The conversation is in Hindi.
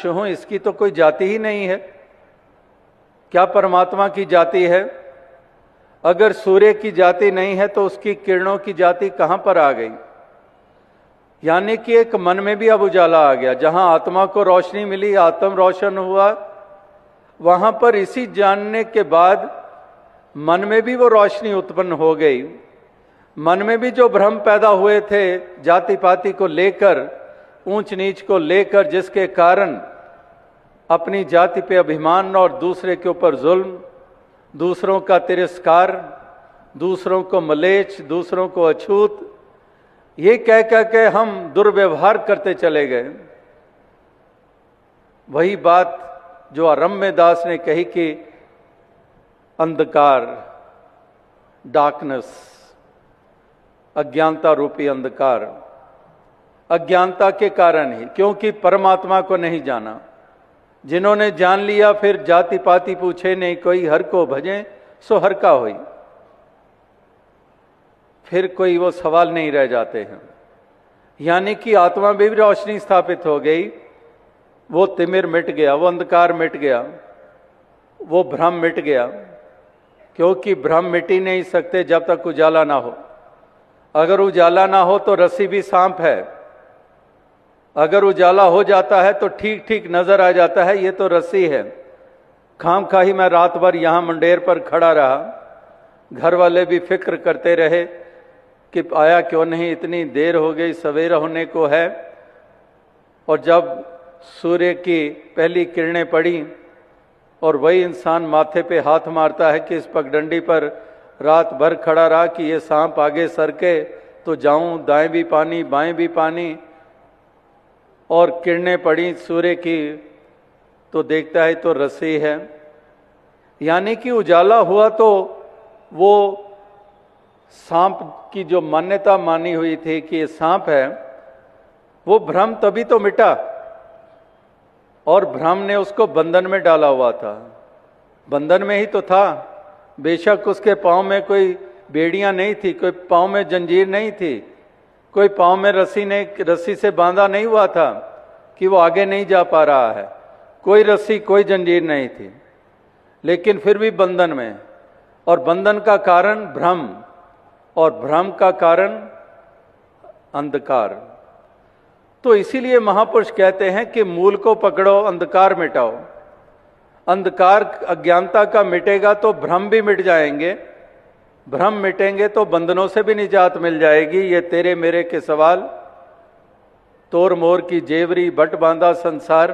हूं, इसकी तो कोई जाति ही नहीं है। क्या परमात्मा की जाति है? अगर सूर्य की जाति नहीं है तो उसकी किरणों की जाति कहां पर आ गई? यानी कि एक मन में भी अब उजाला आ गया। जहां आत्मा को रोशनी मिली, आत्म रोशन हुआ, वहां पर इसी जानने के बाद मन में भी वो रोशनी उत्पन्न हो गई। मन में भी जो भ्रम पैदा हुए थे जाति पाति को लेकर, ऊंच नीच को लेकर, जिसके कारण अपनी जाति पे अभिमान और दूसरे के ऊपर जुल्म, दूसरों का तिरस्कार, दूसरों को मलेच्छ, दूसरों को अछूत, ये कह कह के हम दुर्व्यवहार करते चले गए। वही बात जो अरम्य दास ने कही कि अंधकार, डार्कनेस, अज्ञानता रूपी अंधकार, अज्ञानता के कारण ही, क्योंकि परमात्मा को नहीं जाना। जिन्होंने जान लिया फिर जाति पाति पूछे नहीं कोई, हर को भजे सो हर का होई, फिर कोई वो सवाल नहीं रह जाते हैं। यानी कि आत्मा में भी रोशनी स्थापित हो गई, वो तिमिर मिट गया, वो अंधकार मिट गया, वो भ्रम मिट गया। क्योंकि भ्रम मिट ही नहीं सकते जब तक उजाला ना हो। अगर उजाला ना हो तो रस्सी भी सांप है, अगर उजाला हो जाता है तो ठीक ठीक नजर आ जाता है ये तो रस्सी है। खाम खा ही मैं रात भर यहां मंडेर पर खड़ा रहा, घर वाले भी फिक्र करते रहे कि आया क्यों नहीं, इतनी देर हो गई, सवेरा होने को है। और जब सूर्य की पहली किरणें पड़ी और वही इंसान माथे पे हाथ मारता है कि इस पगडंडी पर रात भर खड़ा रहा कि ये सांप आगे सरके तो जाऊं, दाएं भी पानी बाएं भी पानी, और किरणें पड़ी सूर्य की तो देखता है तो रस्सी है। यानी कि उजाला हुआ तो वो सांप की जो मान्यता मानी हुई थी कि ये सांप है, वो भ्रम तभी तो मिटा। और भ्रम ने उसको बंधन में डाला हुआ था, बंधन में ही तो था। बेशक उसके पांव में कोई बेड़ियां नहीं थी, कोई पांव में जंजीर नहीं थी, कोई पांव में रस्सी से बांधा नहीं हुआ था कि वो आगे नहीं जा पा रहा है, कोई रस्सी कोई जंजीर नहीं थी, लेकिन फिर भी बंधन में। और बंधन का कारण भ्रम, और भ्रम का कारण अंधकार। तो इसीलिए महापुरुष कहते हैं कि मूल को पकड़ो, अंधकार मिटाओ। अंधकार अज्ञानता का मिटेगा तो भ्रम भी मिट जाएंगे, भ्रम मिटेंगे तो बंधनों से भी निजात मिल जाएगी। ये तेरे मेरे के सवाल, तोर मोर की जेवरी बट बांधा संसार।